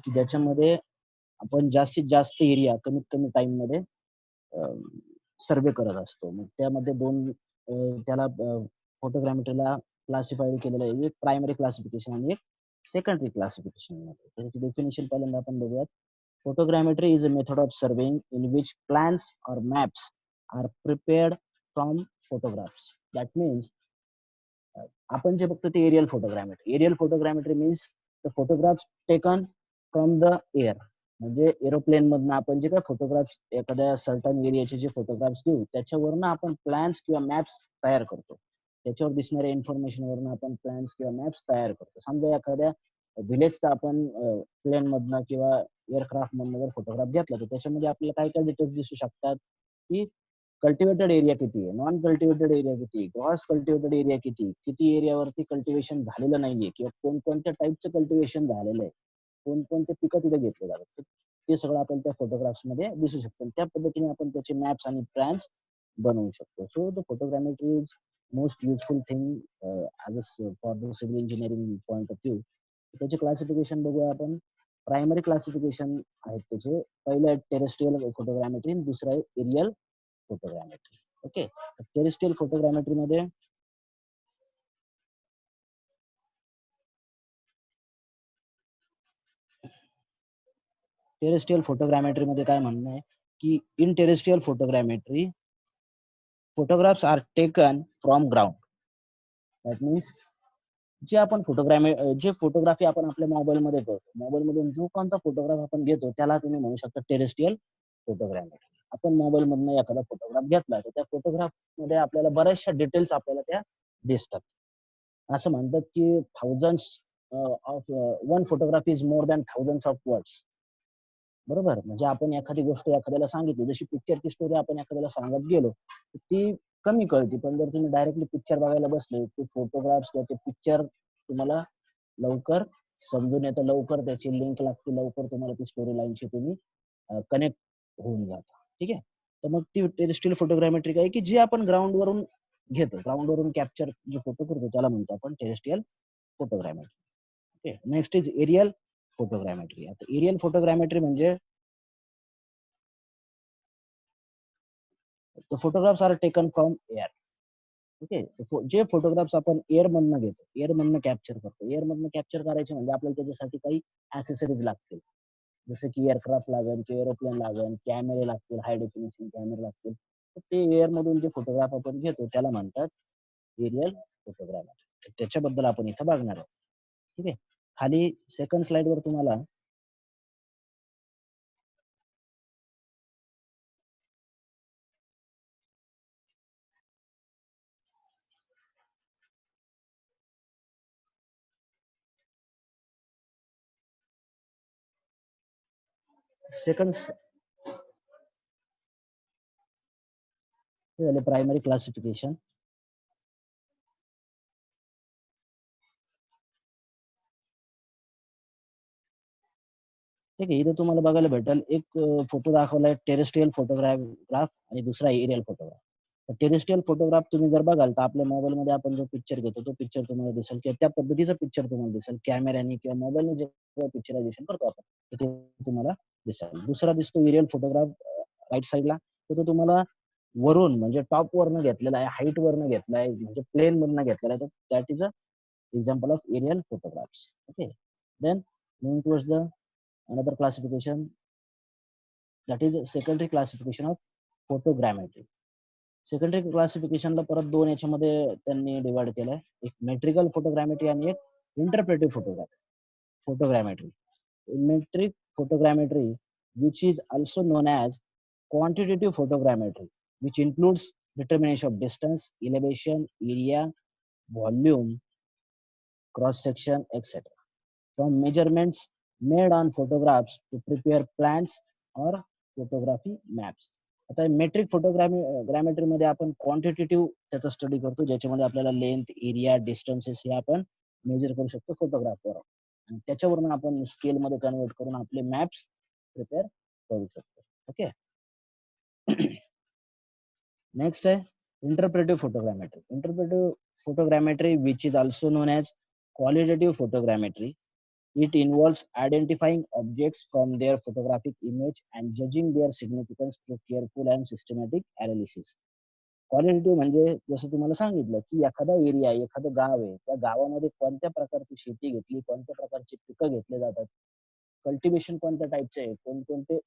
की ज्याच्यामध्ये आपण जास्तीत जास्त एरिया कमीत कमी टाइम मध्ये सर्वे करत असतो. मग त्यामध्ये त्याला फोटोग्रामेट्रीला क्लासिफाईड केलेलं आहे. एक प्रायमरी क्लासिफिकेशन आणि एक सेकंडरी क्लासिफिकेशन मध्ये. त्याची डेफिनेशन पहिल्यांदा आपण बघूयात. Photogrammetry is a method of surveying in which plans और maps are prepared from photographs. That means आपण जे बघतो ते aerial photogrammetry. Aerial photogrammetry means the photographs taken from the air. म्हणजे एरोप्लेन मधनं आपण जे काही फोटोग्राफ्स एखाद्या सर्टन एरियाचे जे फोटोग्राफ्स घेऊ त्याच्यावरनं आपण प्लॅन्स किंवा मॅप्स तयार करतो. त्याच्यावर दिसणाऱ्या इन्फॉर्मेशन वरनं आपण प्लॅन्स किंवा मॅप्स तयार करतो. समजा एखाद्या व्हिलेजचा आपण प्लेन मधनं किंवा एअरक्राफ्ट मधनं जर फोटोग्राफ घेतला तर त्याच्यामध्ये आपल्याला काय काय डिटेल्स दिसू शकतात की कल्टिवेटेड एरिया किती आहे, नॉन कल्टिवेटेड एरिया किती, क्रॉस कल्टिवेटेड एरिया किती, किती एरियावरती कल्टिवेशन झालेलं नाहीये किंवा कोणकोणत्या टाईपचं कल्टिवेशन झालेलं आहे, कोणकोणते पिकं तिथे घेतले जातात, ते सगळं आपण त्या फोटोग्राफ्स मध्ये दिसू शकतो. त्या पद्धतीने आपण त्याचे मॅप्स आणि प्लॅन्स बनवू शकतो. So the photogrammetry is most useful thing as for the civil engineering point of view. त्याचे क्लासिफिकेशन बघूया आपण. प्रायमरी क्लासिफिकेशन आहेत त्याचे. पहिलं आहे टेरेस्ट्रियल फोटोग्रामेट्री, दुसरं आहे aerial photogrammetry. Okay. Terrestrial photogrammetry मध्ये काय म्हणणं आहे की in terrestrial photogrammetry photographs are taken from ground. That means जे फोटोग्राफी आपण आपल्या मोबाईलमध्ये करतो, मोबाईलमधून जो कोणता फोटोग्राफ आपण घेतो त्याला तुम्ही म्हणू शकता टेरेस्ट्रियल फोटोग्रामेट्री. आपण मोबाईल मधनं एखादा फोटोग्राफ घेतला तर त्या फोटोग्राफ मध्ये आपल्याला बऱ्याचशा डिटेल्स आपल्याला त्या दिसतात. असं म्हणतात की thousands of one photograph is more than thousands of words. बरोबर. म्हणजे आपण एखादी गोष्ट एखाद्याला सांगितली, जशी पिक्चरची स्टोरी आपण एखाद्याला सांगत गेलो तर ती कमी कळते. पण जर तुम्ही डायरेक्टली पिक्चर बघायला बसले ते फोटोग्राफ्स किंवा ते पिक्चर तुम्हाला लवकर समजून येतं, लवकर त्याची लिंक लागते, लवकर तुम्हाला ती स्टोरी लाईनशी तुम्ही कनेक्ट होऊन जाता. ठीक आहे. तर मग ती टेरेस्ट्रियल फोटोग्रामेट्री काय की जे आपण ग्राउंड वरून घेतो, ग्राउंड वरून कॅप्चर जे फोटो करतो त्याला म्हणतो आपण terrestrial photogrammetry. Okay. Next is aerial photogrammetry. आता एरियल फोटोग्रामेट्री म्हणजे the photographs are taken from air. Okay. जे फोटोग्राफ्स आपण एअर मधनं घेतो, एअर मधनं कॅप्चर करतो. एअर मधनं कॅप्चर करायचे म्हणजे आपल्याला त्याच्यासाठी काही ऍक्सेसरीज लागतील. जसं की एअरक्राफ्ट लागेल किंवा एरोप्लेन लागेल, कॅमेरे लागतील, हाय डेफिनेशन कॅमेरे लागतील. तर ते एअर मधून जे फोटोग्राफ आपण घेतो त्याला म्हणतात एरियल फोटोग्राफ. त्याच्याबद्दल आपण इथं बघणार आहोत. ठीक आहे. खाली सेकंड स्लाइड वर तुम्हाला सेकंड झाले प्रायमरी क्लासिफिकेशन. ठीक आहे. इथे तुम्हाला बघायला भेटेल एक फोटो दाखवलाय टेरेस्ट्रियल फोटोग्राफ आणि दुसरा एरियल फोटोग्राफ. तर टेरेस्ट्रियल फोटोग्राफ तुम्ही जर बघाल तर आपल्या मोबाईलमध्ये आपण जो पिक्चर घेतो तो पिक्चर तुम्हाला दिसेल किंवा त्या पद्धतीचा पिक्चर तुम्हाला दिसेल. कॅमेऱ्याने किंवा मोबाईलने जे पिक्चरायझेशन करतो आपण तर ते तुम्हाला दिसेल. दुसरा दिसतो एरियल फोटोग्राफ राईट साईडला. तर तो तुम्हाला वरून म्हणजे टॉप वरनं घेतलेला आहे, हाईट वरनं घेतलाय, म्हणजे प्लेन मधनं घेतलेला आहे. तर that is a example of aerial photographs. Okay. Then moving towards the another classification, that is secondary classification of photogrammetry. Secondary क्लासिफिकेशनला परत दोन याच्यामध्ये त्यांनी डिवाइड केलंय. एक मेट्रिकल फोटोग्रामेट्री आणि एक interpretive photogrammetry. Metric photogrammetry which is also known as quantitative photogrammetry, which includes determination of distance, elevation, area, volume, cross section, etc. from measurements made on photographs to prepare plans or photography maps. आता metric photogrammetry मध्ये आपण quantitative त्याचा study करतो, ज्याच्यामध्ये आपल्याला length, area, distances हे आपण major करू शकतो फोटोग्राफवर आणि त्याच्यावरून आपण स्केल मध्ये कन्वर्ट करून आपले मॅप्स प्रिपेअर करू शकतो. ओके. नेक्स्ट आहे interpretive photogrammetry. Interpretive photogrammetry which is also known as qualitative photogrammetry It involves identifying objects from their photographic image and judging their significance through careful and systematic analysis. Qualitative म्हणजे जसं तुम्हाला सांगितलं, की एखादा area आहे, एखादं गाव आहे, त्या गावामध्ये कोणत्या प्रकारची शेती घेतली, कोणत्या प्रकारची पिकं घेतली जातात, कल्टिव्हेशन कोणत्या टाईपचे आहे, कोणकोणते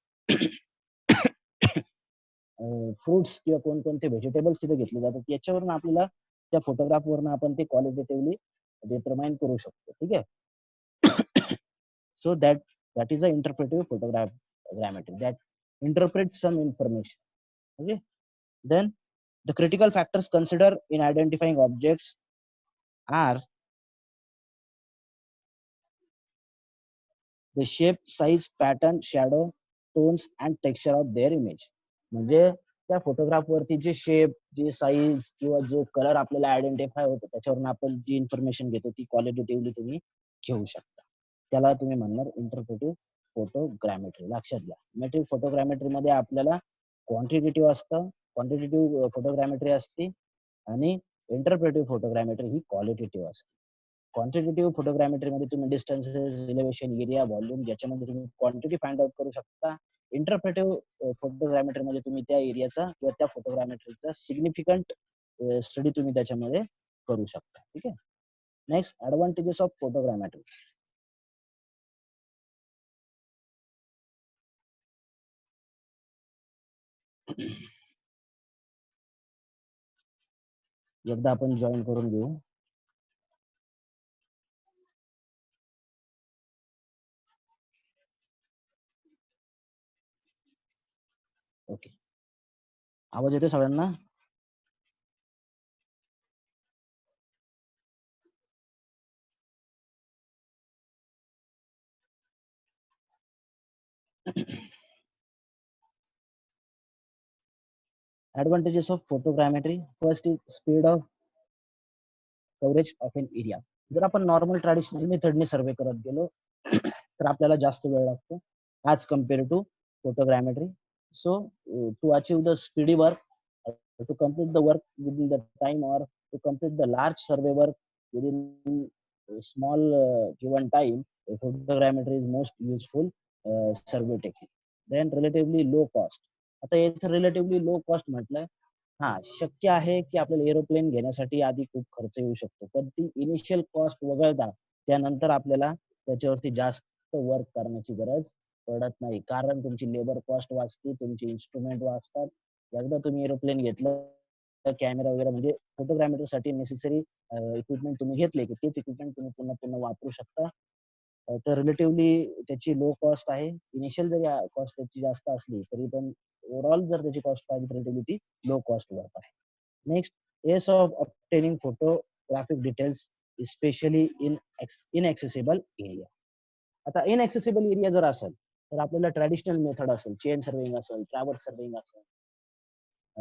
फ्रुट्स किंवा कोणकोणते व्हेजिटेबल्स तिथे घेतले जातात, याच्यावरून आपल्याला त्या फोटोग्राफवरून आपण ते क्वालिटेटिव्हली डिटरमाइन करू शकतो. ठीक आहे. So that is a interpretive photogrammetry that interprets some information. Okay. Then the critical factors considered in identifying objects are the shape, size, pattern, shadow, tones and texture of their image. म्हणजे त्या फोटोग्राफवरती जे shape, जे size किंवा जो colour आपल्याला identify होतो, त्याच्यावरून आपण जी इन्फॉर्मेशन घेतो ती क्वालिटेटिव्हली तुम्ही घेऊ शकता. त्याला तुम्ही म्हणणार इंटरप्रेटिव्ह फोटोग्रामेट्री. लक्षात घ्या. मेट्रिक फोटोग्रामेट्रीमध्ये आपल्याला क्वांटिटेटिव्ह असतं, क्वांटिटेटिव्ह फोटोग्रामेट्री असते आणि इंटरप्रेटिव्ह फोटोग्रामेट्री ही क्वालिटेटिव्ह असते. क्वांटिटेटिव्ह फोटोग्रामेट्रीमध्ये तुम्ही डिस्टन्सेस, एलिव्हेशन, एरिया, व्हॉल्यूम याच्यामध्ये तुम्ही क्वांटिटी फाइंड आउट करू शकता. इंटरप्रेटिव्ह फोटोग्रामेट्रीमध्ये तुम्ही त्या एरियाचा किंवा त्या फोटोग्रामेट्रीचा सिग्निफिकंट स्टडी तुम्ही त्याच्यामध्ये करू शकता. ठीक आहे. Next, advantages of photogrammetry. एकदा आपण जॉईन करून घेऊ. ओके. आवाज येतोय सगळ्यांना? Advantages of photogrammetry. First is speed of coverage of an area. जर आपण नॉर्मल ट्रॅडिशनल मेथडने सर्वे करत गेलो तर आपल्याला जास्त वेळ लागतो as compare to photogrammetry. So to achieve the speedy work, to complete the work within the time, or to complete the large survey work within a small given time, photogrammetry is most useful survey technique. Then relatively low cost. आता इथे relatively low cost म्हटलंय. हां, शक्य आहे की आपल्याला aeroplane घेण्यासाठी आधी खूप खर्च येऊ शकतो. पण ती इनिशियल कॉस्ट वगळता त्यानंतर आपल्याला त्याच्यावरती जास्त वर्क करण्याची गरज पडत नाही. कारण तुमची लेबर कॉस्ट वाचते, तुमचे इन्स्ट्रुमेंट वाचतात. एकदा तुम्ही एरोप्लेन घेतलं, तर कॅमेरा वगैरे म्हणजे फोटोग्रामेट्रीसाठी नेसेसरी इक्विपमेंट तुम्ही घेतले, की तेच इक्विपमेंट तुम्ही पुन्हा-पुन्हा वापरू शकता. तर रिलेटिव्हली त्याची लो कॉस्ट आहे. इनिशियल जरी कॉस्ट त्याची जास्त असली, तरी पण ओव्हरऑल जर त्याची कॉस्ट पाहिली तर रिलेटिव्हली ती लो कॉस्ट वर्क आहे. Next, S of obtaining photographic details specially inaccessible area. आता इनएक्सेसिबल एरिया जर असेल, तर आपल्याला ट्रॅडिशनल मेथड असेल, चेन सर्वेइंग असेल, ट्रॅव्हर्स सर्वेइंग असेल,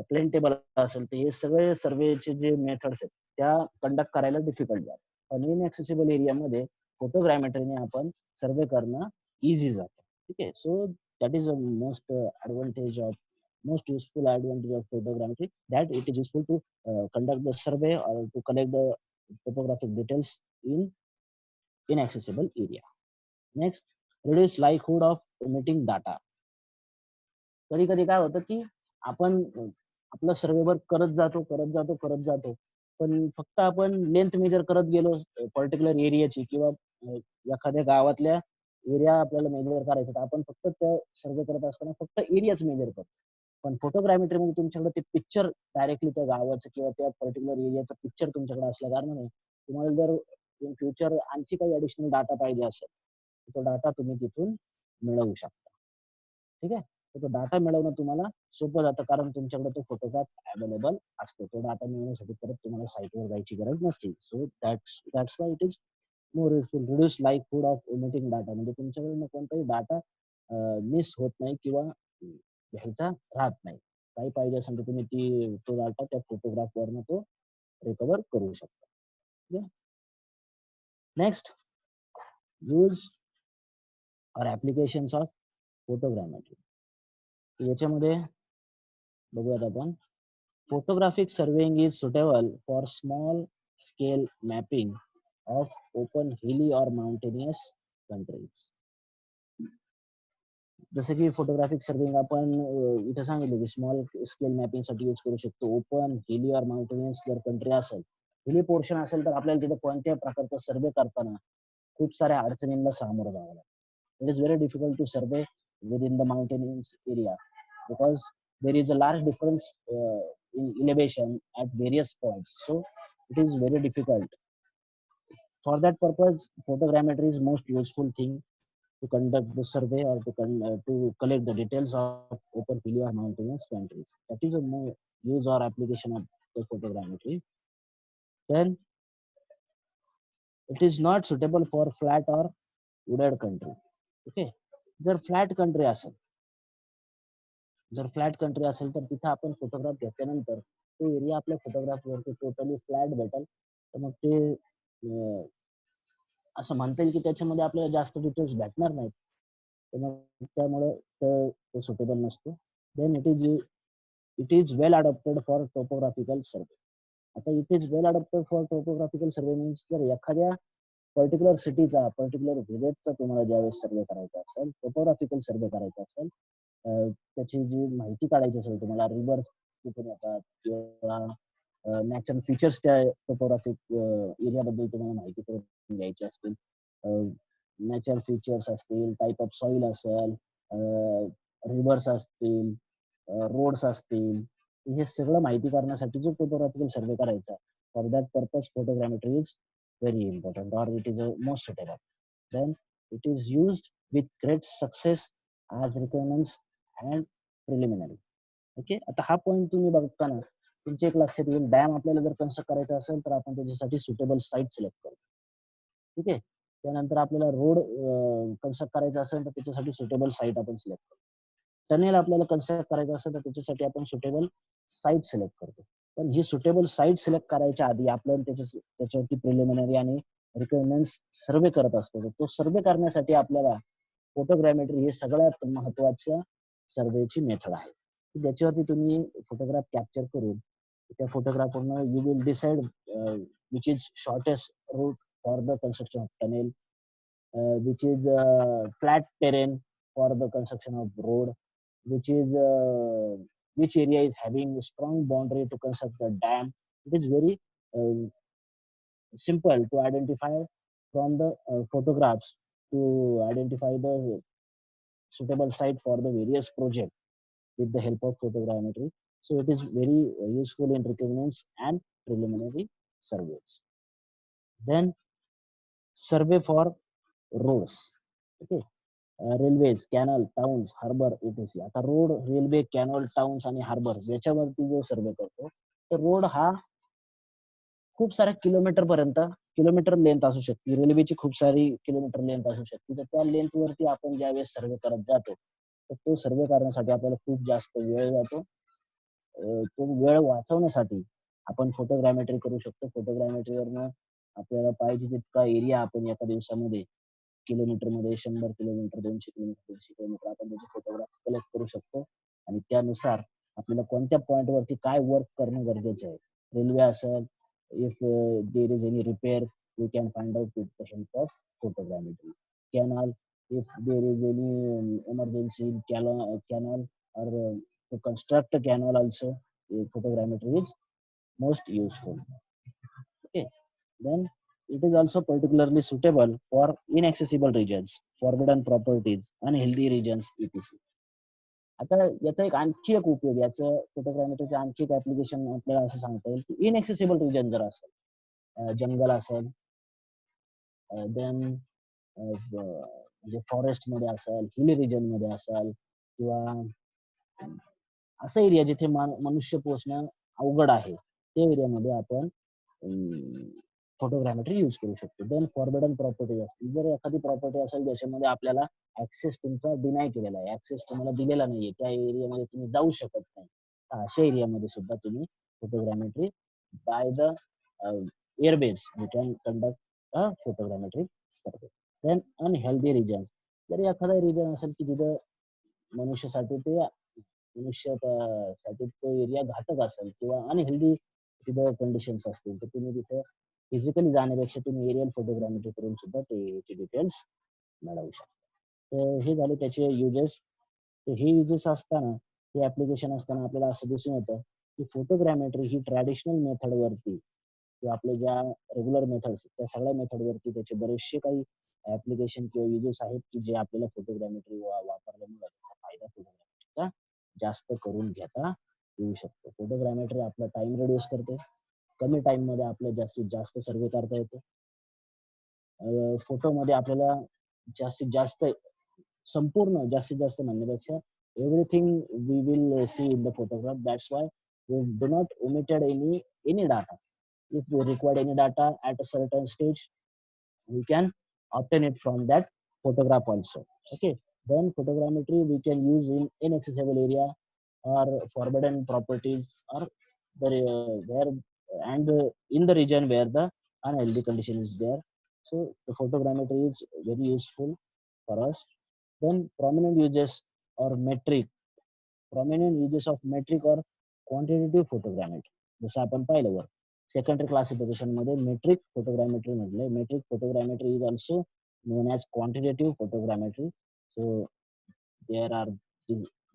प्लेन टेबल असेल, तर हे सगळे सर्वेचे जे मेथड्स आहेत, त्या कंडक्ट करायला डिफिकल्ट जातं. पण इनएक्सेसिबल एरियामध्ये फोटोग्रामेट्रीने आपण सर्वे करणं इझी जातं. ठीक आहे. So that is a most useful advantage of photogrammetry, that it is useful to conduct the survey or to collect the topographic details in inaccessible area. Next, reduce likelihood of omitting data. कधी कधी काय होतं की आपण आपलं सर्वे work करत जातो. पण फक्त आपण लेंथ मेजर करत गेलो पर्टिक्युलर एरियाची किंवा एखाद्या गावातल्या एरिया आपल्याला मेजर करायचं, तर आपण फक्त त्या सर्वे करत असताना फक्त एरियाच मेजर करतो. पण फोटोग्रामेट्रीमध्ये तुमच्याकडे ते पिक्चर डायरेक्टली त्या गावाचं किंवा त्या पर्टिक्युलर एरियाचं पिक्चर तुमच्याकडे असल्या कारणाने तुम्हाला जर इन फ्युचर आणखी काही ॲडिशनल डाटा पाहिजे असेल, तर तो डाटा तुम्ही तिथून मिळवू शकता. ठीक आहे. तर तो डाटा मिळवणं तुम्हाला सोपं जातं, कारण तुमच्याकडे तो फोटोग्राफ अवेलेबल असतो. तो डाटा मिळवण्यासाठी परत तुम्हाला साइटवर जायची गरज नसते. So that's why it is more useful. Reduce likelihood of omitting data, म्हणजे तुमच्याकडून कोणताही डाटा मिस होत नाही किंवा घ्यायचा राहत नाही. काही पाहिजे असेल तर तुम्ही तो डाटा त्या फोटोग्राफवरनं तो रिकव्हर करू शकता. Next, use or applications of photogrammetry. याच्यामध्ये बघूयात आपण. Photographic surveying is suitable for small scale mapping of open हिली और माउंटेनियस countries. जसं की फोटोग्राफिक सर्वेइंग आपण इथे सांगितलं की स्मॉल स्केल मॅपिंगसाठी यूज करू शकतो. ओपन, हिली ऑर माउंटेनियस जर कंट्री असेल, हिली पोर्शन असेल तर आपल्याला तिथे कोणत्याही प्रकारचा सर्व्हे करताना खूप साऱ्या अडचणींना सामोरं जावं लागतं. It is very difficult to survey within the mountainous area because there is a large difference in elevation at various points. So it is very difficult. For that purpose, photogrammetry is most useful thing to conduct the survey or to collect the details of open hilly or mountainous countries. That is a more use or application of the photogrammetry. Then it is not suitable for flat or wooded country. Okay. जर flat country असेल flat country असेल तर तिथे आपण photograph घेतल्यानंतर तो area आपल्या फोटोग्राफवरती totally flat भेटेल. तर मग ते असं म्हणता येईल की त्याच्यामध्ये आपल्याला जास्त डिटेल्स भेटणार नाहीत. तर मग त्यामुळे तो सुटेबल नसतो. Then it is well adopted for topographical survey. आता it is well adopted for topographical survey means जर एखाद्या पर्टिक्युलर सिटीचा, पर्टिक्युलर व्हिलेजचा तुम्हाला ज्यावेळेस सर्वे करायचा असेल, टोपोग्राफिकल सर्वे करायचा असेल, त्याची जी माहिती काढायची असेल तुम्हाला, रिव्हर्स कुठून येतात किंवा नॅचरल फीचर्स त्या टोपोग्राफिक एरियाबद्दल तुम्हाला माहिती करून घ्यायची असतील, नॅचरल फीचर्स असतील, टाइप ऑफ सॉइल असेल, रिव्हर्स असतील, रोड्स असतील, हे सगळं माहिती करण्यासाठी जो टोपोग्राफिकल सर्वे करायचा, for that purpose photogrammetry is very important or it is most suitable. Then it is used with great success as requirements and preliminary. Okay. आता हा पॉइंट तुम्ही बघताना तुमच्या एक लक्षात येईल, डॅम आपल्याला जर कन्स्ट्रक्ट करायचा असेल तर आपण त्याच्यासाठी सुटेबल साईट सिलेक्ट करतो. ठीक आहे. त्यानंतर आपल्याला रोड कन्स्ट्रक्ट करायचा असेल तर त्याच्यासाठी सुटेबल साईट आपण सिलेक्ट करतो. टनेल आपल्याला कन्स्ट्रक्ट करायचं असेल तर त्याच्यासाठी आपण सुटेबल साईट सिलेक्ट करतो. पण ही सुटेबल साईट सिलेक्ट करायच्या आधी आपल्याला त्याच्यावरती प्रिलिमिनरी आणि रिक्वायरमेंट्स सर्वे करत असतो. तो सर्वे करण्यासाठी आपल्याला फोटोग्रामेट्री ही सगळ्यात महत्वाच्या सर्वेची मेथड आहे. ज्याच्यावरती तुम्ही फोटोग्राफ कॅप्चर करून त्या फोटोग्राफवरनं you will decide which is shortest route for the construction of tunnel, which is flat terrain for the construction of road, which is which area is having a strong boundary to construct the dam. It is very uh, simple to identify from the photographs to identify the suitable site for the various project with the help of photogrammetry. So it is very useful in requirements and preliminary surveys. Then survey for roads. Okay. Railways, canal, towns, harbour, etc. आता road, railway, canal, towns आणि harbour याच्यावरती जो सर्वे करतो, तर road हा खूप साऱ्या kilometre length असू शकते. रेल्वेची खूप सारी किलोमीटर लेंथ असू शकते. तर त्या लेंथवरती आपण ज्यावेळेस सर्वे करत जातो, तर तो सर्वे करण्यासाठी आपल्याला खूप जास्त वेळ जातो. तो वेळ वाचवण्यासाठी आपण फोटोग्रामेट्री करू शकतो. फोटोग्रामेट्रीवरनं आपल्याला पाहिजे तितका एरिया आपण एका दिवसामध्ये किलोमीटरमध्ये 100 किलोमीटर, 200 किलोमीटर, 300 किलोमीटर आपण त्याचे फोटोग्राफ कलेक्ट करू शकतो आणि त्यानुसार आपल्याला कोणत्या पॉइंटवरती काय वर्क करणं गरजेचं आहे. रेल्वे असेल, if there is any repair we can find out with the help of photogrammetry. Canal, if there is any emergency in canal or to construct a canal also, photogrammetry is most useful. Okay. Then it is also particularly suitable for inaccessible regions, forbidden properties, unhealthy regions, etc. आता याचा एक आणखी एक उपयोग, याचं फोटोग्रामेट्रीचं आणखी एक application आपल्याला असं सांगता येईल की इनएक्सेसिबल रिजन जर असेल, जंगल असेल, देन म्हणजे फॉरेस्ट मध्ये असेल, हिली रिजन मध्ये असेल किंवा असा एरिया जिथे मनुष्य पोहोचणं अवघड आहे, त्या एरियामध्ये आपण फोटोग्रामेट्री यूज करू शकतो. देन फॉरबिडन प्रॉपर्टीज असतील, जर एखादी प्रॉपर्टी असेल ज्याच्यामध्ये आपल्याला ऍक्सेस तुमचा डिनाय केलेला आहे, ऍक्सेस तुम्हाला दिलेला नाहीये, त्या एरियामध्ये तुम्ही जाऊ शकत नाही, तर अशा एरियामध्ये सुद्धा तुम्ही photogrammetry by the airbase you can conduct a photogrammetry survey. Then unhealthy regions, जर एखादा रिजन असेल की जिथं मनुष्यासाठी तो एरिया घातक असेल किंवा अनहेल्दी तिथं कंडिशन्स असतील, तर तुम्ही तिथं फिजिकली जाण्यापेक्षा तुम्ही एरियल फोटोग्रामेट्री करून सुद्धा ते डिटेल्स मिळवू शकता. तर हे झाले त्याचे युजेस. तर हे युजेस असताना, हे ॲप्लिकेशन असताना आपल्याला असं दिसून येतं, की फोटोग्रामेट्री ही ट्रॅडिशनल मेथडवरती किंवा आपल्या ज्या रेग्युलर मेथड्स त्या सगळ्या मेथडवरती त्याचे बरेचसे काही ॲप्लिकेशन किंवा युजेस आहेत, की जे आपल्याला फोटोग्रामेट्री वापरल्यामुळे त्याचा फायदा फोटोग्रामेट्रीचा जास्त करून घेता येऊ शकतो. फोटोग्रामेट्री आपला टाईम रिड्यूस करते. कमी टाईममध्ये आपलं जास्तीत जास्त सर्व्हे करता येतो. फोटोमध्ये आपल्याला जास्तीत जास्त संपूर्ण जास्तीत जास्त म्हणण्यापेक्षा everything we will see in the photograph. That's why we do not omitted any data. If we required any data at a certain stage, we can obtain it from that photograph also. Okay. Then photogrammetry we can use in inaccessible area or forbidden properties or where and in the region where the unhealthy condition is there. So the photogrammetry is very useful for us. Then prominent uses of metric or quantitative photogrammetry. जसं आपण पाहिलं वर secondary classification मध्ये metric photogrammetry म्हटलंय. Metric photogrammetry is also known as quantitative photogrammetry. So there are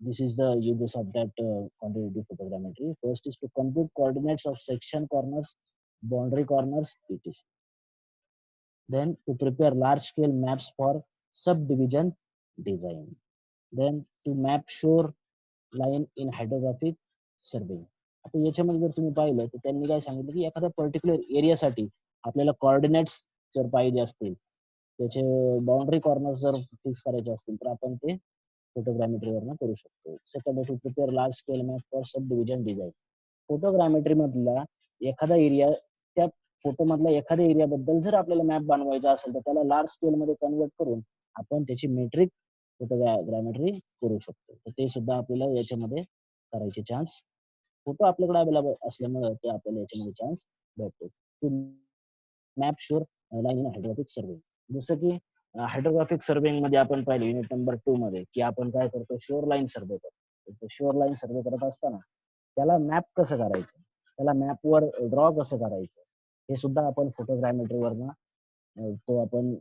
this is the uses of that quantitative photogrammetry. First is to compute coordinates of section corners, boundary corners, etc. Then to prepare large scale maps for subdivision design. Then to map shore line in hydrographic survey. आता याच्यामध्ये जर तुम्ही पाहिलं तर त्यांनी काय सांगितलं, की एखाद्या पर्टिक्युलर एरियासाठी आपल्याला कोऑर्डिनेट्स जर पाहिजे असतील, त्याचे बाउंडरी कॉर्नर्स जर फिक्स करायचे असतील, तर आपण ते फोटोग्रामेट्रीवरनं करू शकतो. Second to prepare large scale map for sub division design. Photogrammetry मधला एखादा एरिया त्या फोटोमधल्या एखाद्या एरियाबद्दल जर आपल्याला मॅप बनवायचा असेल, तर त्याला लार्ज स्केलमध्ये कन्व्हर्ट करून आपण त्याची मेट्रिक फोटोग्रामेट्री करू शकतो. तर ते सुद्धा आपल्याला याच्यामध्ये करायचे चान्स फोटो आपल्याकडे अवेलेबल असल्यामुळे ते आपल्याला याच्यामध्ये चान्स भेटतो. To map shore line in hydrographic survey. जसं की हायड्रोग्राफिक सर्वेमध्ये आपण पाहिलं युनिट नंबर 2 मध्ये, की आपण काय करतो शुअर लाईन सर्वे करतो. तर शुअर लाईन सर्वे करत असताना त्याला मॅप कसं करायचं, त्याला मॅपवर ड्रॉ कसं करायचं, हे सुद्धा आपण फोटोग्रामेट्रीवरनं तो आपण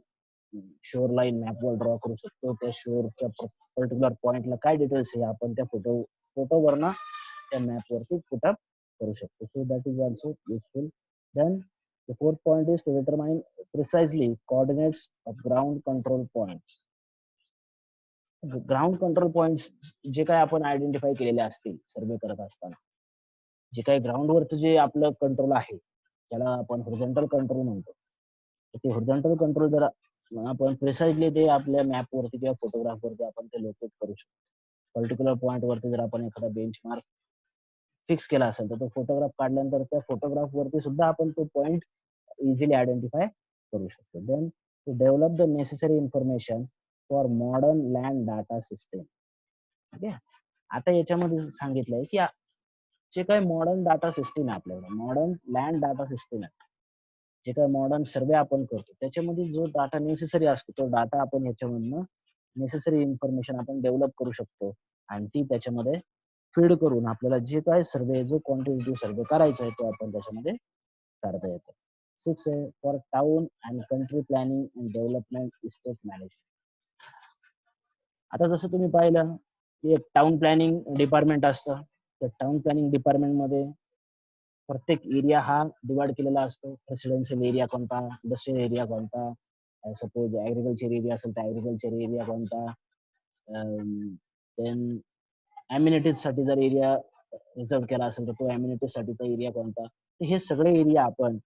शोर लाईन मॅपवर ड्रॉ करू शकतो. त्या शोरच्या पर्टिक्युलर पॉइंटला काय डिटेल्स आहे आपण त्या फोटोवरनं त्या मॅपवरती पुट अप करू शकतो. So that is also useful. Then the fourth point is to determine precisely coordinates of ground control points. Ground control points जे काही आपण आयडेंटिफाय केलेले असतील सर्वे करत असताना, जे काही ग्राउंडवरचं जे आपलं कंट्रोल आहे, त्याला आपण हॉरिझॉन्टल कंट्रोल म्हणतो. तर ते हॉरिझॉन्टल कंट्रोल जर आपण प्रिसाइजली ते आपल्या मॅपवरती किंवा फोटोग्राफवरती आपण ते लोकेट करू शकतो. पर्टिक्युलर पॉइंटवरती जर आपण एखादा बेंचमार्क फिक्स केला असेल, तर तो फोटोग्राफ काढल्यानंतर त्या फोटोग्राफवरती सुद्धा आपण तो पॉइंट इझिली आयडेंटिफाय करू शकतो. Then to develop the necessary information for modern land data system. Okay. आता याच्यामध्ये सांगितलंय, की जे काही मॉडर्न डाटा सिस्टम आहे आपल्याकडे, मॉडर्न लँड डाटा सिस्टम आहे. जे काही मॉडर्न सर्वे आपण करतो, त्याच्यामध्ये जो डाटा नेसेसरी असतो, तो डाटा आपण ह्याच्यामधनं नेसेसरी इन्फॉर्मेशन आपण डेव्हलप करू शकतो आणि ती त्याच्यामध्ये फीड करून आपल्याला जे काही सर्वे, जो क्वांटिटेटिव्ह सर्वे करायचा आहे, तो आपण त्याच्यामध्ये काढता येतो. 6 आहे for town and country planning and development estate management. आता जसं तुम्ही पाहिलं, की एक टाउन प्लॅनिंग डिपार्टमेंट असतं. तर टाउन प्लॅनिंग डिपार्टमेंटमध्ये प्रत्येक एरिया हा डिव्हाईड केलेला असतो. रेसिडेन्शियल एरिया कोणता, इंडस्ट्रियल एरिया कोणता, सपोज ॲग्रीकल्चर एरिया असेल तर ॲग्रीकल्चर एरिया कोणता, देन ॲम्युनिटीजसाठी जर एरिया रिझर्व्ह केला असेल, तर तो ॲम्युनिटीजसाठीचा एरिया कोणता. तर हे सगळे एरिया आपण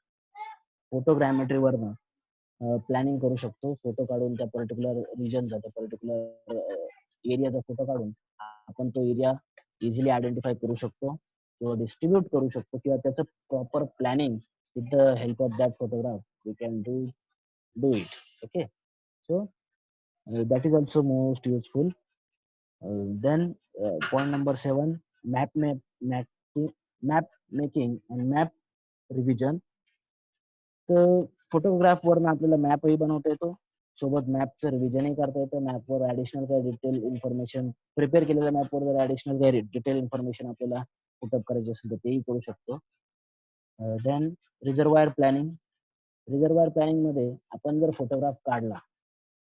फोटोग्रामेट्रीवरनं प्लॅनिंग करू शकतो. फोटो काढून त्या पर्टिक्युलर रिजनचा, त्या पर्टिक्युलर एरियाचा फोटो काढून आपण तो एरिया इझिली आयडेंटिफाय करू शकतो किंवा डिस्ट्रिब्यूट करू शकतो किंवा त्याचं proper planning with the help of that photograph we can do it. Okay. So that is also most useful. Then point number 7, map map making and map revision. तर फोटोग्राफवरनं आपल्याला मॅपही बनवता येतो. सोबत मॅपचं रिव्हिजनही करता येतं. मॅपवर ॲडिशनल काही डिटेल इन्फॉर्मेशन प्रिपेअर केलेल्या मॅपवर जर ॲडिशनल काही डिटेल इन्फॉर्मेशन आपल्याला पुटअप करायची असेल, तर तेही करू शकतो. Then reservoir planning. रिझर्वायर प्लॅनिंगमध्ये आपण जर फोटोग्राफ काढला,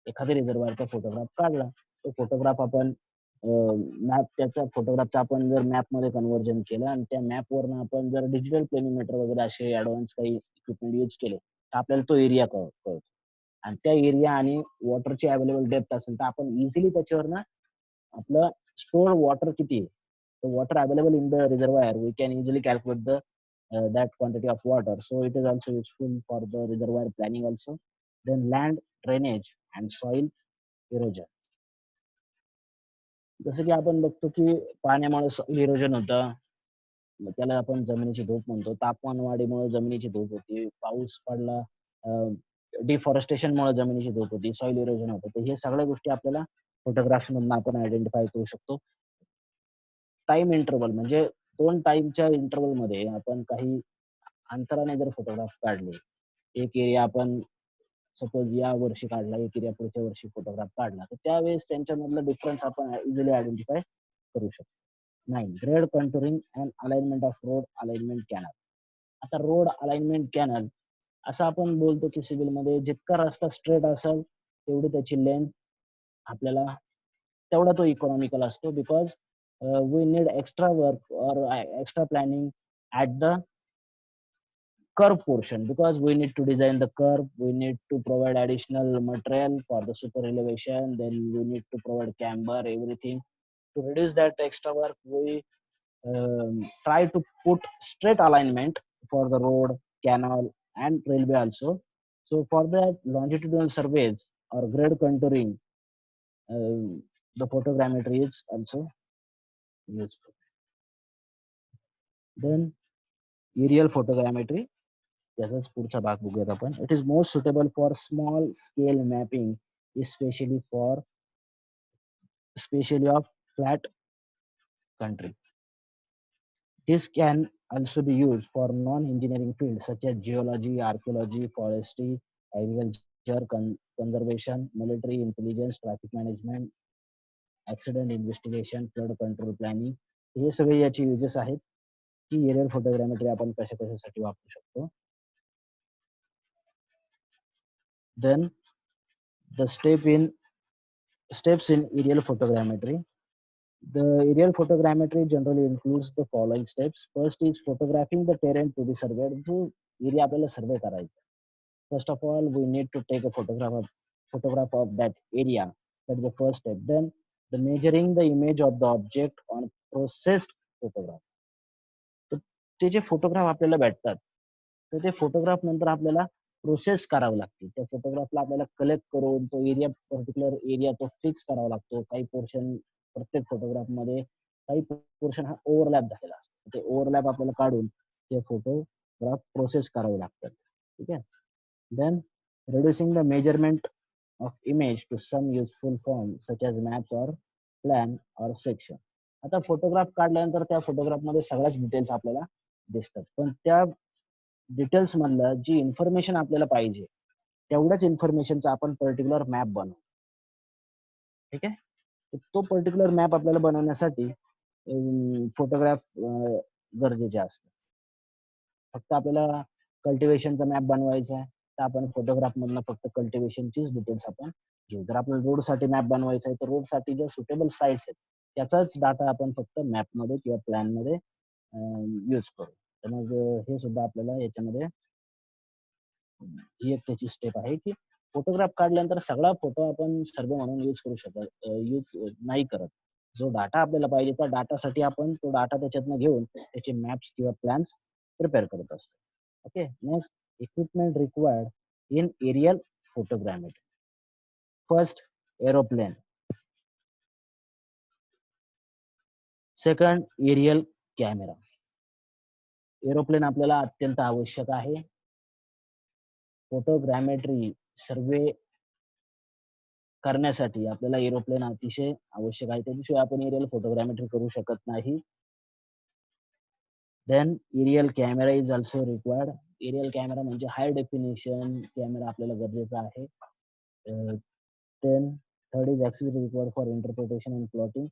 एखाद्या रिझर्व्हायरचा फोटोग्राफ काढला. तो फोटोग्राफ आपण त्याच्या फोटोग्राफचा आपण जर मॅपमध्ये कन्व्हर्जन केलं आणि त्या मॅपवरनं आपण जर डिजिटल प्लॅनिमीटर वगैरे असे ॲडव्हान्स काही इक्विपमेंट यूज केले, तर आपल्याला तो एरिया कळतो. आणि त्या एरिया आणि वॉटरची अवेलेबल डेप्थ असेल, तर आपण इझिली त्याच्यावरनं आपलं stored water किती आहे? The water available in the reservoir, we can easily calculate that quantity of water. So it is also useful for the reservoir planning also. Then land drainage and soil erosion. जसं की आपण बघतो की पाण्यामुळे soil erosion होतं. मग त्याला आपण जमिनीची धूप म्हणतो. तापमान वाढीमुळे जमिनीची धूप होते. पाऊस पडला, डिफॉरेस्टेशनमुळे जमिनीची धूप होती. सॉइल इरोजन होतं. तर हे सगळ्या गोष्टी आपल्याला फोटोग्राफ्समधून आपण आयडेंटिफाय करू शकतो. टाईम इंटरव्हल म्हणजे 2 टाईमच्या इंटरव्हलमध्ये आपण काही अंतराने जर फोटोग्राफ काढले, एक एरिया आपण सपोज या वर्षी काढला, एक एरिया पुढच्या वर्षी फोटोग्राफ काढला, तर त्यावेळेस त्यांच्यामधला डिफरन्स आपण इझिली आयडेंटिफाय करू शकतो. 9. Grade contouring and alignment of road alignment canal. आता रोड अलाइनमेंट कॅनल असं आपण बोलतो की सिव्हिलमध्ये जितका रस्ता स्ट्रेट असेल, तेवढी त्याची लेंथ आपल्याला तेवढा तो इकॉनॉमिकल असतो because we need extra work और extra planning at the curve portion because we need to design the curve, we need to provide additional material for the super elevation, then we need to provide camber, everything. To reduce that extra work, we try to put straight alignment for the road, canal, and railway also. So for that longitudinal surveys or grade contouring, the photogrammetry is also useful. Then aerial photogrammetry. त्याचाच पुढचा भाग बघूयात आपण. It is most suitable for small scale mapping, specially for specially of flat country. This can also be used for non-engineering fields such as geology, archaeology, forestry, agriculture, conservation, military intelligence, traffic management, accident investigation, flood control planning. हे सगळे याचे uses आहेत की aerial photogrammetry आपण कशा कशासाठी वापरू शकतो. Then the steps in aerial photogrammetry. The aerial photogrammetry generally includes the following steps. First is photographing the terrain to be surveyed. जो एरिया आपल्याला सर्वे करायचा. First of all, we need to take a photograph of that area. That's the first step. Then the measuring the image of the object on processed photograph. तर ते जे photograph आपल्याला भेटतात, तर ते फोटोग्राफ नंतर आपल्याला प्रोसेस करावं लागते. त्या फोटोग्राफला आपल्याला कलेक्ट करून तो एरिया पर्टिक्युलर एरिया तो फिक्स करावा लागतो. काही पोर्शन प्रत्येक फोटोग्राफमध्ये काही पोर्शन हा ओव्हरलॅप झालेला असतो. ते ओव्हरलॅप आपल्याला काढून ते फोटोग्राफ प्रोसेस करावे लागतात. ठीक आहे. Then reducing the measurement of image to some useful form such as maps or plan or section. आता फोटोग्राफ काढल्यानंतर त्या फोटोग्राफमध्ये सगळ्याच डिटेल्स आपल्याला दिसतात. पण त्या डिटेल्स मधलं जी इन्फॉर्मेशन आपल्याला पाहिजे, तेवढ्याच इन्फॉर्मेशनचा आपण पर्टिक्युलर मॅप बनवू. ठीक आहे. तर तो पर्टिक्युलर मॅप आपल्याला बनवण्यासाठी फोटोग्राफ गरजेचे असतात. फक्त आपल्याला कल्टिव्हेशनचा मॅप बनवायचा आहे, तर आपण फोटोग्राफ मधनं फक्त कल्टिव्हेशनचीच डिटेल्स आपण घेऊ. जर आपल्याला रोडसाठी मॅप बनवायचा आहे, तर रोडसाठी ज्या सुटेबल साइट्स आहेत, त्याचाच डाटा आपण फक्त मॅपमध्ये किंवा प्लॅनमध्ये यूज करू. तर मग हे सुद्धा आपल्याला याच्यामध्ये ही एक त्याची स्टेप आहे, की फोटोग्राफ काढल्यानंतर सगळा फोटो आपण सर्वे म्हणून यूज करू शकत यूज नाही करत. जो डाटा आपल्याला पाहिजे त्या डाटासाठी आपण तो डाटा त्याच्यातनं घेऊन त्याचे मॅप्स किंवा प्लॅन्स प्रिपेअर करत असतो. Okay. Next equipment required in aerial photogrammetry. First aeroplane. Second aerial camera. Aeroplane आपल्याला अत्यंत आवश्यक आहे. फोटोग्रामेट्री सर्वे करण्यासाठी आपल्याला एरोप्लेन अतिशय आवश्यक आहे. त्याच्याशिवाय आपण एरियल फोटोग्रामेट्री करू शकत नाही. Then aerial camera is also required. Aerial camera म्हणजे हाय डेफिनेशन कॅमेरा आपल्याला गरजेचा आहे. Then third is accessory required for interpretation and plotting.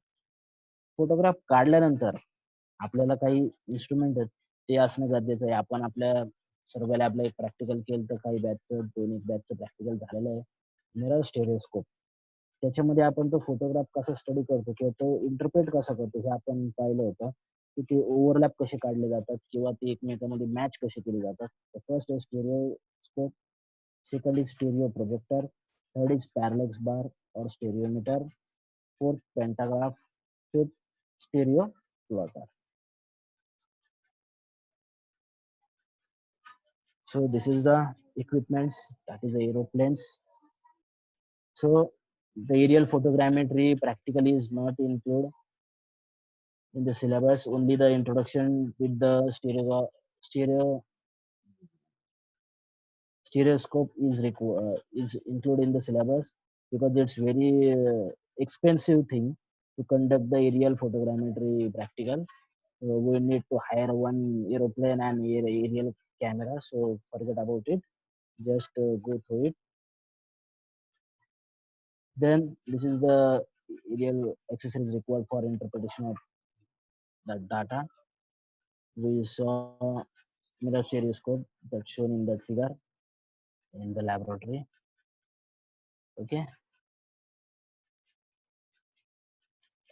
Photograph काढल्यानंतर आपल्याला काही इन्स्ट्रुमेंट आहेत ते असणं गरजेचं आहे. आपण आपल्या सर्व्हेला आपलं एक प्रॅक्टिकल केलं तर काही बॅचचं 2-1 बॅचचं प्रॅक्टिकल झालेलं आहे. मिरर स्टेरिओस्कोप. त्याच्यामध्ये आपण तो फोटोग्राफ कसा स्टडी करतो किंवा तो इंटरप्रेट कसा करतो हे आपण पाहिलं होतं, की ते ओव्हरलॅप कसे काढले जातात किंवा ते एकमेकांमध्ये मॅच कसे केले जातात. First is stereoscope, second is stereo projector, third is parallax bar और stereometer, fourth pantograph, fifth stereo plotter. So this is the equipments, that is the aeroplanes. So the aerial photogrammetry practically is not included in the syllabus. Only the introduction with the stereo stereoscope is included in the syllabus because it's very expensive thing to conduct the aerial photogrammetry practical. We need to hire one aeroplane and aerial camera. So forget about it. Just go through it. Then this is the aerial accessories required for interpretation of the data. We saw mirror stereoscope that's shown in that figure in the laboratory. Okay.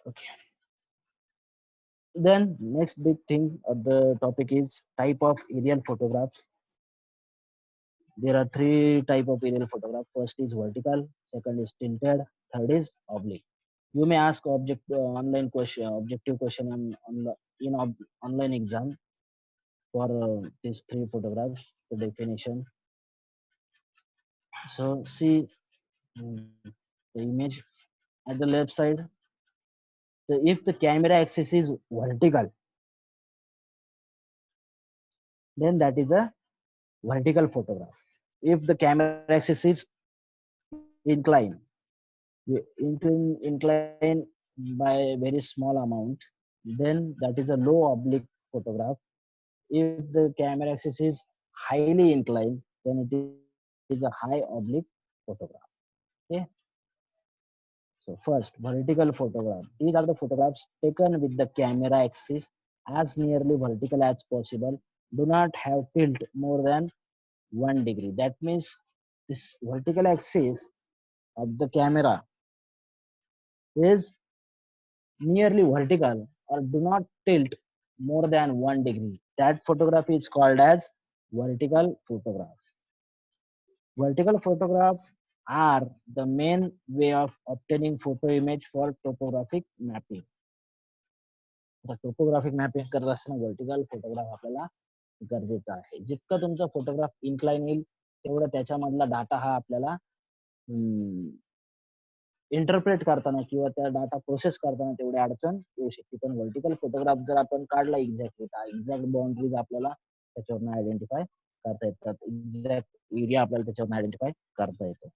Okay. Then next big thing of the topic is type of aerial photographs. There are three type of aerial photograph. First is vertical, second is tilted, third is oblique. You may ask objective question in online exam for these three photographs. The definition. So see the image at the left side. So if the camera axis is vertical, then that is a vertical photograph. If the camera axis is inclined, incline by a very small amount, then that is a low oblique photograph. If the camera axis is highly inclined, then it is a high oblique photograph. Okay. So first, vertical photograph. These are the photographs taken with the camera axis as nearly vertical as possible. Do not have tilt more than 1 degree. That means this vertical axis of the camera is nearly vertical or do not tilt more than 1 degree. That photograph is called as vertical photograph. Vertical photographs are the main way of obtaining photo image for topographic mapping. आता topographic mapping करत असताना vertical photograph आपल्याला गरजेचा आहे. जितका तुमचा photograph incline येईल तेवढा त्याच्यामधला डाटा हा आपल्याला इंटरप्रेट करताना किंवा त्या डाटा प्रोसेस करताना तेवढी अडचण येऊ शकते. पण व्हर्टिकल फोटोग्राफ जर आपण काढला एक्झॅक्टली तर एक्झॅक्ट बाउंड्रीज आपल्याला त्याच्यावरून आयडेंटिफाय करता येतात. एक्झॅक्ट एरिया आपल्याला त्याच्यावरून आयडेंटिफाय करता येतो.